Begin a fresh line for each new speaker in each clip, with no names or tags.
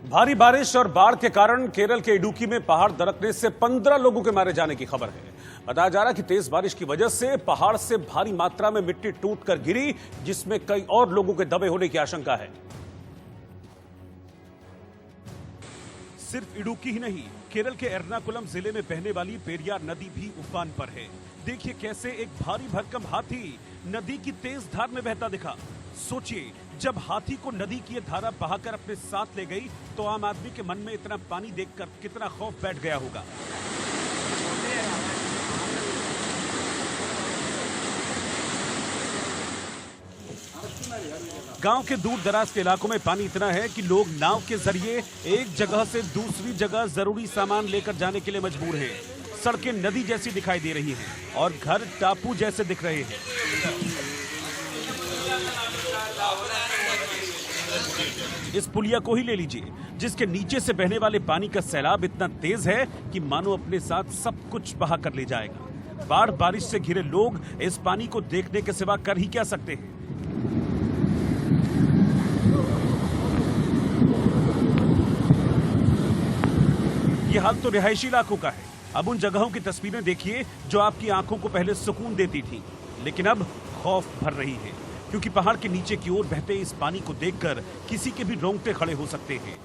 भारी बारिश और बाढ़ के कारण केरल के इडुक्की में पहाड़ दरकने से 15 लोगों के मारे जाने की खबर है। बताया जा रहा है कि तेज बारिश की वजह से पहाड़ से भारी मात्रा में मिट्टी टूटकर गिरी, जिसमें कई और लोगों के दबे होने की आशंका है। सिर्फ इडुक्की ही नहीं, केरल के एर्नाकुलम जिले में बहने वाली पेरियार नदी भी उफान पर है। देखिए कैसे एक भारी भरकम हाथी नदी की तेज धार में बहता दिखा। सोचिए, जब हाथी को नदी की ये धारा बहाकर अपने साथ ले गई तो आम आदमी के मन में इतना पानी देखकर कितना खौफ बैठ गया होगा। गांव के दूर दराज के इलाकों में पानी इतना है कि लोग नाव के जरिए एक जगह से दूसरी जगह जरूरी सामान लेकर जाने के लिए मजबूर हैं। सड़कें नदी जैसी दिखाई दे रही हैं और घर टापू जैसे दिख रहे हैं। इस पुलिया को ही ले लीजिए, जिसके नीचे से बहने वाले पानी का सैलाब इतना तेज है कि मानो अपने साथ सब कुछ बहा कर ले जाएगा। बाढ़ बारिश से घिरे लोग इस पानी को देखने के सिवा कर ही क्या सकते हैं। ये हाल तो रिहायशी इलाकों का है। अब उन जगहों की तस्वीरें देखिए जो आपकी आंखों को पहले सुकून देती थी, लेकिन अब खौफ भर रही है, क्योंकि पहाड़ के नीचे की ओर बहते इस पानी को देखकर किसी के भी रोंगटे खड़े हो सकते हैं।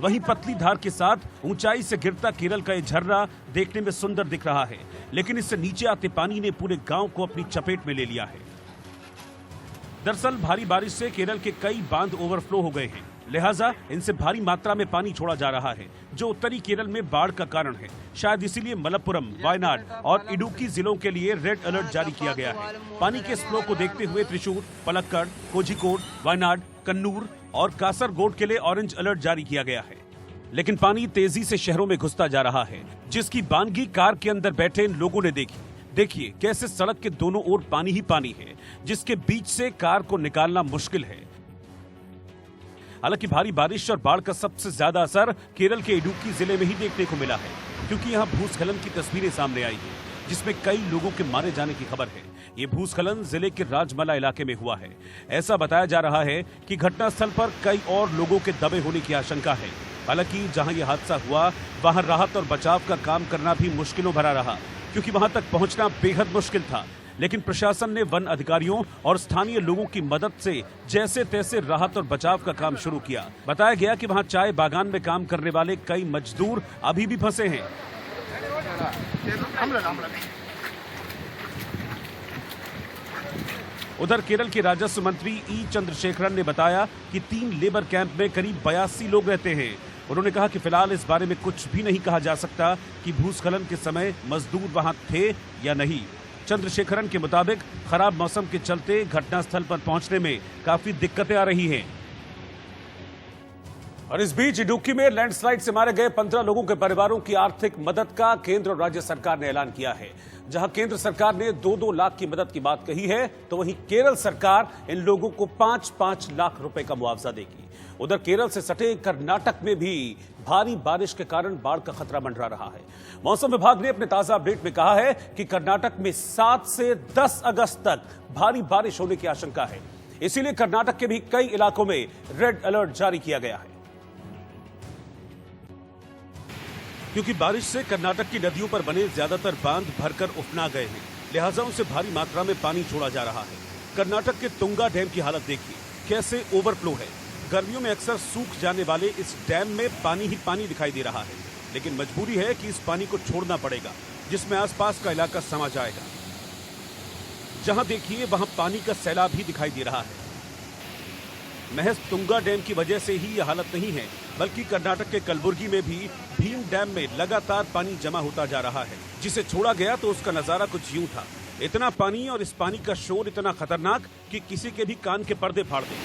वहीं पतली धार के साथ ऊंचाई से गिरता केरल का ये झरना देखने में सुंदर दिख रहा है, लेकिन इससे नीचे आते पानी ने पूरे गांव को अपनी चपेट में ले लिया है। दरअसल भारी बारिश से केरल के कई बांध ओवरफ्लो हो गए हैं, लिहाजा इनसे भारी मात्रा में पानी छोड़ा जा रहा है, जो उत्तरी केरल में बाढ़ का कारण है। शायद इसीलिए मलप्पुरम, वायनाड और इडुक्की जिलों के लिए रेड अलर्ट जारी किया गया है। पानी के फ्लो को देखते हुए त्रिशूर, पलक्कड़, कोझिकोड, वायनाड, कन्नूर और कासरगोड के लिए ऑरेंज अलर्ट जारी किया गया है। लेकिन पानी तेजी से शहरों में घुसता जा रहा है, जिसकी बानगी कार के अंदर बैठे इन लोगों ने देखी। देखिए कैसे सड़क के दोनों ओर पानी ही पानी है, जिसके बीच से कार को निकालना मुश्किल है। हालांकि भारी बारिश और बाढ़ का सबसे ज्यादा असर केरल के इडुक्की जिले में ही देखने को मिला है, क्योंकि यहां भूस्खलन की तस्वीरें सामने आई हैं, जिसमें कई लोगों के मारे जाने की खबर है। ये भूस्खलन जिले के राजमला इलाके में हुआ है। ऐसा बताया जा रहा है कि घटनास्थल पर कई और लोगों के दबे होने की आशंका है। हालांकि जहां यह हादसा हुआ वहां राहत और बचाव का काम करना भी मुश्किलों भरा रहा, क्योंकि वहां तक पहुंचना बेहद मुश्किल था। लेकिन प्रशासन ने वन अधिकारियों और स्थानीय लोगों की मदद से जैसे तैसे राहत और बचाव का काम शुरू किया। बताया गया कि वहां चाय बागान में काम करने वाले कई मजदूर अभी भी फंसे हैं। उधर केरल के राजस्व मंत्री ई चंद्रशेखरन ने बताया कि 3 लेबर कैंप में करीब 82 लोग रहते हैं। उन्होंने कहा कि फिलहाल इस बारे में कुछ भी नहीं कहा जा सकता कि भूस्खलन के समय मजदूर वहां थे या नहीं। चंद्रशेखरन के मुताबिक खराब मौसम के चलते घटनास्थल पर पहुंचने में काफी दिक्कतें आ रही हैं। और इस बीच इडुक्की में लैंडस्लाइड से मारे गए 15 लोगों के परिवारों की आर्थिक मदद का केंद्र और राज्य सरकार ने ऐलान किया है। जहां केंद्र सरकार ने 2-2 लाख की मदद की बात कही है, तो वहीं केरल सरकार इन लोगों को 5-5 लाख रुपए का मुआवजा देगी। उधर केरल से सटे कर्नाटक में भी भारी बारिश के कारण बाढ़ का खतरा मंडरा रहा है। मौसम विभाग ने अपने ताजा अपडेट में कहा है कि कर्नाटक में 7 से 10 अगस्त तक भारी बारिश होने की आशंका है। इसीलिए कर्नाटक के भी कई इलाकों में रेड अलर्ट जारी किया गया है। क्योंकि बारिश से कर्नाटक की नदियों पर बने ज्यादातर बांध भरकर उफना गए हैं, लिहाजा उनसे भारी मात्रा में पानी छोड़ा जा रहा है। कर्नाटक के तुंगा डैम की हालत देखिए कैसे ओवरफ्लो है। गर्मियों में अक्सर सूख जाने वाले इस डैम में पानी ही पानी दिखाई दे रहा है, लेकिन मजबूरी है कि इस पानी को छोड़ना पड़ेगा, जिसमें आसपास का इलाका समा जाएगा। जहां देखिए वहां पानी का सैलाब ही दिखाई दे रहा है। महज तुंगा डैम की वजह से ही यह हालत नहीं है, बल्कि कर्नाटक के कलबुर्गी में भी भीम डैम में लगातार पानी जमा होता जा रहा है। जिसे छोड़ा गया तो उसका नजारा कुछ यूं था। इतना पानी और इस पानी का शोर इतना खतरनाक कि किसी के भी कान के पर्दे फाड़ दे।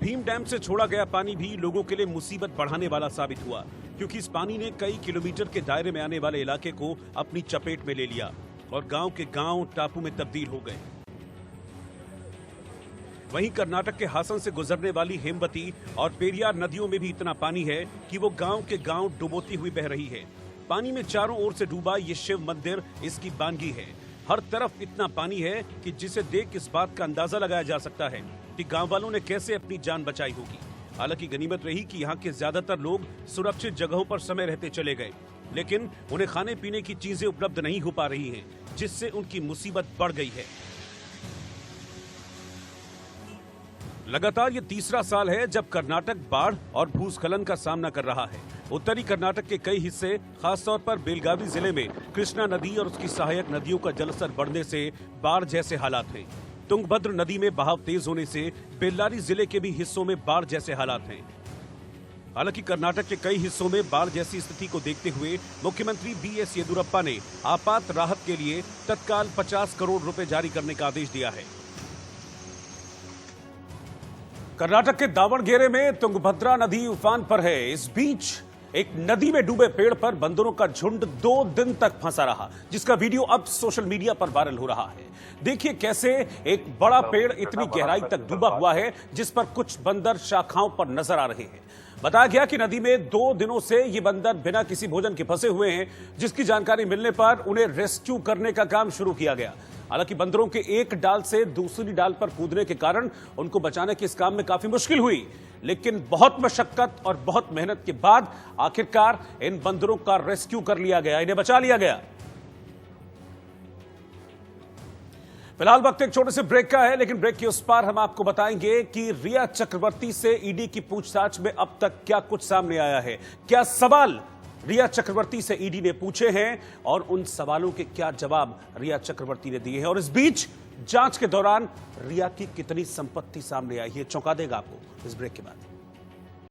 भीम डैम से छोड़ा गया पानी भी लोगों के लिए मुसीबत बढ़ाने वाला साबित हुआ, क्योंकि इस पानी ने कई किलोमीटर के दायरे में आने वाले इलाके को अपनी चपेट में ले लिया और गांव के गांव टापू में तब्दील हो गए। वहीं कर्नाटक के हासन से गुजरने वाली हेमवती और पेरियार नदियों में भी इतना पानी है कि वो गांव के गांव डुबोती हुई बह रही है। पानी में चारों ओर से डूबा ये शिव मंदिर इसकी बानगी है। हर तरफ इतना पानी है कि जिसे देख इस बात का अंदाजा लगाया जा सकता है कि गांव वालों ने कैसे अपनी जान बचाई होगी। हालांकि गनीमत रही कि यहाँ के ज्यादातर लोग सुरक्षित जगहों पर समय रहते चले गए, लेकिन उन्हें खाने पीने की चीजें उपलब्ध नहीं हो पा रही हैं, जिससे उनकी मुसीबत बढ़ गई है। लगातार ये तीसरा साल है जब कर्नाटक बाढ़ और भूस्खलन का सामना कर रहा है। उत्तरी कर्नाटक के कई हिस्से, खासतौर पर बेलगावी जिले में कृष्णा नदी और उसकी सहायक नदियों का जलस्तर बढ़ने से बाढ़ जैसे हालात हैं। तुंगभद्र नदी में बहाव तेज होने से बेल्लारी जिले के भी हिस्सों में बाढ़ जैसे हालात हैं। हालांकि कर्नाटक के कई हिस्सों में बाढ़ जैसी स्थिति को देखते हुए मुख्यमंत्री बीएस येदियुरप्पा ने आपात राहत के लिए तत्काल 50 करोड़ रुपए जारी करने का आदेश दिया है। कर्नाटक के दावणगेरे में तुंगभद्रा नदी उफान पर है। इस बीच एक नदी में डूबे पेड़ पर बंदरों का झुंड 2 दिन तक फंसा रहा, जिसका वीडियो अब सोशल मीडिया पर वायरल हो रहा है। देखिए कैसे एक बड़ा पेड़ इतनी गहराई तक डूबा हुआ है जिस पर कुछ बंदर शाखाओं पर नजर आ रहे हैं। बताया गया कि नदी में 2 दिनों से ये बंदर बिना किसी भोजन के फंसे हुए हैं, जिसकी जानकारी मिलने पर उन्हें रेस्क्यू करने का काम शुरू किया गया। हालांकि बंदरों के एक डाल से दूसरी डाल पर कूदने के कारण उनको बचाने के इस काम में काफी मुश्किल हुई, लेकिन बहुत मशक्कत और बहुत मेहनत के बाद आखिरकार इन बंदरों का रेस्क्यू कर लिया गया, इन्हें बचा लिया गया। फिलहाल वक्त एक छोटे से ब्रेक का है, लेकिन ब्रेक के उस पार हम आपको बताएंगे कि रिया चक्रवर्ती से ईडी की पूछताछ में अब तक क्या कुछ सामने आया है, क्या सवाल रिया चक्रवर्ती से ईडी ने पूछे हैं और उन सवालों के क्या जवाब रिया चक्रवर्ती ने दिए हैं, और इस बीच जांच के दौरान रिया की कितनी संपत्ति सामने आई है, चौंका देगा आपको इस ब्रेक के बाद।